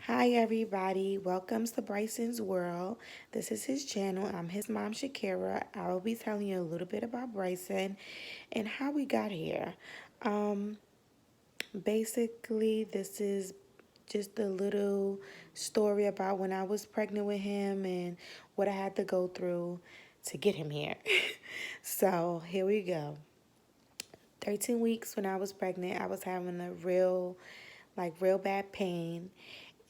Hi, everybody. Welcome to Bryson's World. This is his channel. I'm his mom, Shakira. I will be telling you a little bit about Bryson and how we got here. Um, Basically, this is just a little story about when I was pregnant with him and what I had to go through to get him here. So, here we go. 13 weeks when I was pregnant, I was having a real bad pain.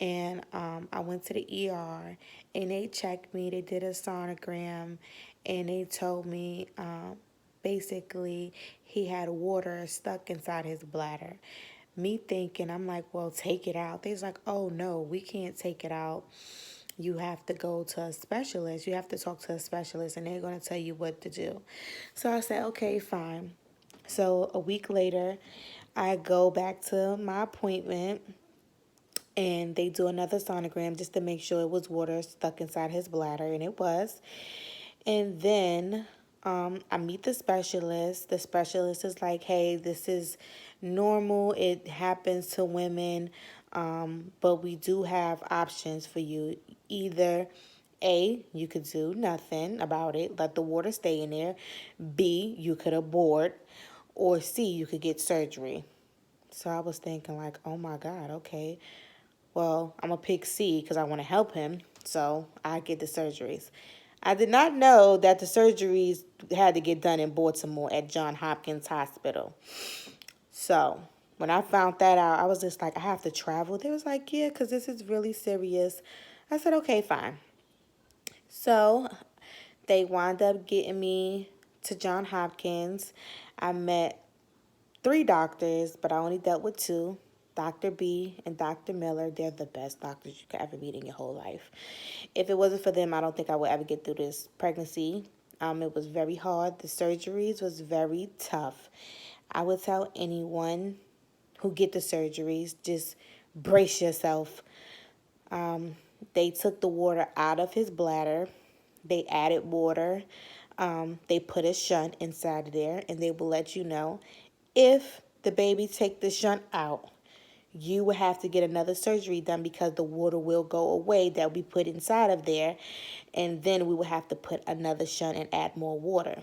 And I went to the ER and they checked me. They did a sonogram and they told me basically he had water stuck inside his bladder. Me thinking, I'm like, well, take it out. They's like, oh no, we can't take it out. You have to go to a specialist. You have to talk to a specialist and they're going to tell you what to do. So I said, okay, fine. So a week later, I go back to my appointment and they do another sonogram just to make sure it was water stuck inside his bladder, and it was. And then I meet the specialist. The specialist is like, hey, this is normal. It happens to women, but we do have options for you. Either A, you could do nothing about it, let the water stay in there. B, you could abort. Or C, you could get surgery. So I was thinking, like, oh my God, okay. Well, I'm going to pick C because I want to help him. So I get the surgeries. I did not know that the surgeries had to get done in Baltimore at Johns Hopkins Hospital. So when I found that out, I was just like, I have to travel. They was like, yeah, because this is really serious. I said, okay, fine. So they wound up getting me to Johns Hopkins. I met three doctors, but I only dealt with two. Dr. B and Dr. Miller, they're the best doctors you could ever meet in your whole life. If it wasn't for them, I don't think I would ever get through this pregnancy. It was very hard. The surgeries was very tough. I would tell anyone who get the surgeries, just brace yourself. They took the water out of his bladder. They added water. They put a shunt inside of there, and they will let you know if the baby take the shunt out, you will have to get another surgery done because the water will go away that we put inside of there, and then we will have to put another shunt and add more water.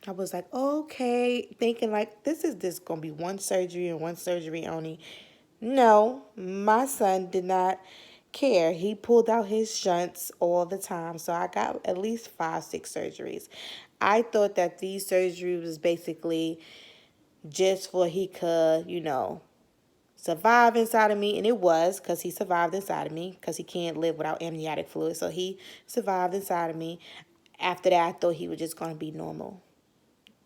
I was like, okay, thinking like this is just gonna be one surgery and one surgery only. No, my son did not care. He pulled out his shunts all the time, so I got at least 5, 6 surgeries. I thought that these surgeries was basically just for he could, survive inside of me, and it was because he survived inside of me because he can't live without amniotic fluid. So he survived inside of me. After that, I thought he was just going to be normal.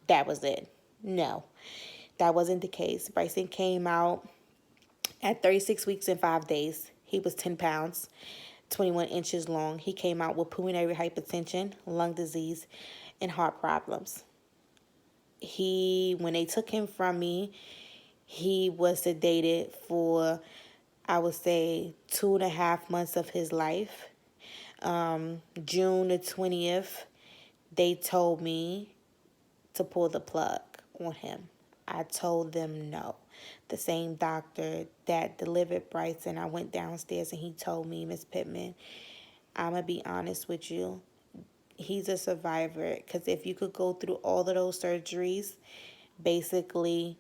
That was it. No, that wasn't the case. Bryson came out at 36 weeks and 5 days. He was 10 pounds, 21 inches long. He came out with pulmonary hypertension, lung disease, and heart problems. When they took him from me, he was sedated for, I would say, 2.5 months of his life. June the 20th, they told me to pull the plug on him. I told them no. The same doctor that delivered Bryson, I went downstairs and he told me, Miss Pittman, I'm going to be honest with you. He's a survivor because if you could go through all of those surgeries, basically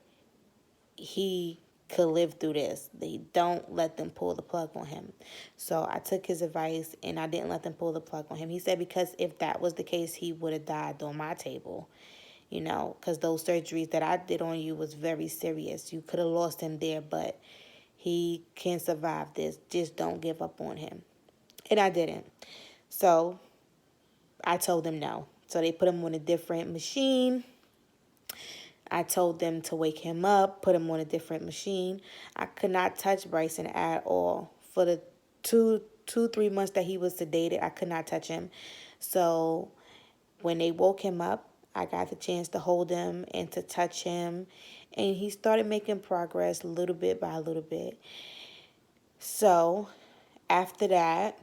he could live through this. They don't let them pull the plug on him. So I took his advice and I didn't let them pull the plug on him. He said because if that was the case, he would have died on my table. Because those surgeries that I did on you was very serious. You could have lost him there, but he can survive this. Just don't give up on him. And I didn't. So I told them no. So they put him on a different machine. I told them to wake him up, put him on a different machine. I could not touch Bryson at all. For the 3 months that he was sedated, I could not touch him. So when they woke him up, I got the chance to hold him and to touch him. And he started making progress little bit by little bit. So after that,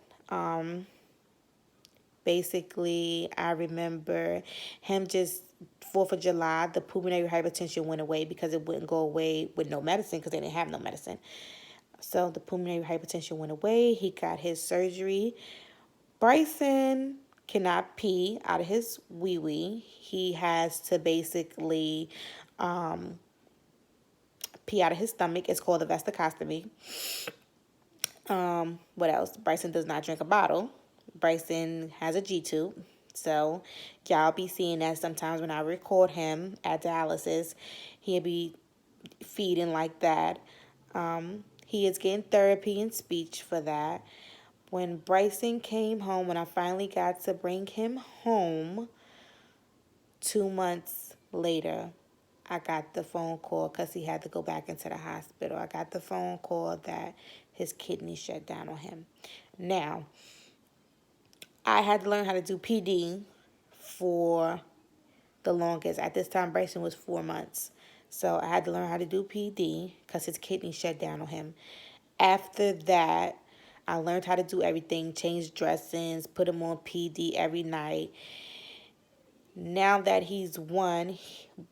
basically, I remember him just 4th of July, the pulmonary hypertension went away because it wouldn't go away with no medicine because they didn't have no medicine. So the pulmonary hypertension went away. He got his surgery. Bryson cannot pee out of his wee wee. He has to basically pee out of his stomach. It's called a vesicostomy. What else? Bryson does not drink a bottle. Bryson has a G tube. So y'all be seeing that sometimes when I record him at dialysis, he'll be feeding like that. He is getting therapy and speech for that. When Bryson came home, when I finally got to bring him home 2 months later, I got the phone call because he had to go back into the hospital. I got the phone call that his kidney shut down on him. Now, I had to learn how to do PD for the longest. At this time, Bryson was 4 months. So I had to learn how to do PD because his kidney shut down on him. After that, I learned how to do everything, change dressings, put him on PD every night. Now that he's 1,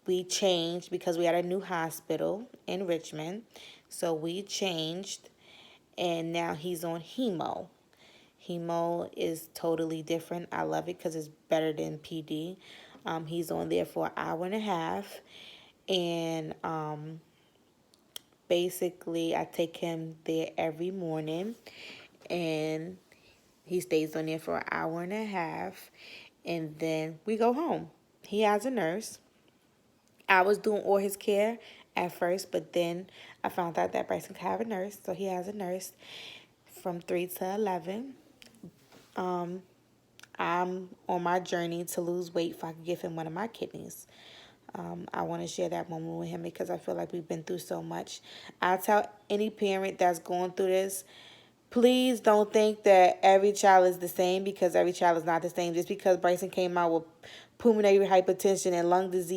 we changed because we had a new hospital in Richmond. So we changed, and now he's on hemo. Hemo is totally different. I love it because it's better than PD. He's on there for an hour and a half. And basically, I take him there every morning. And he stays on there for an hour and a half. And then we go home. He has a nurse. I was doing all his care at first, but then I found out that Bryson could have a nurse. So he has a nurse from 3 to 11. I'm on my journey to lose weight if I could give him one of my kidneys. I want to share that moment with him because I feel like we've been through so much. I tell any parent that's going through this, please don't think that every child is the same because every child is not the same. Just because Bryson came out with pulmonary hypertension and lung disease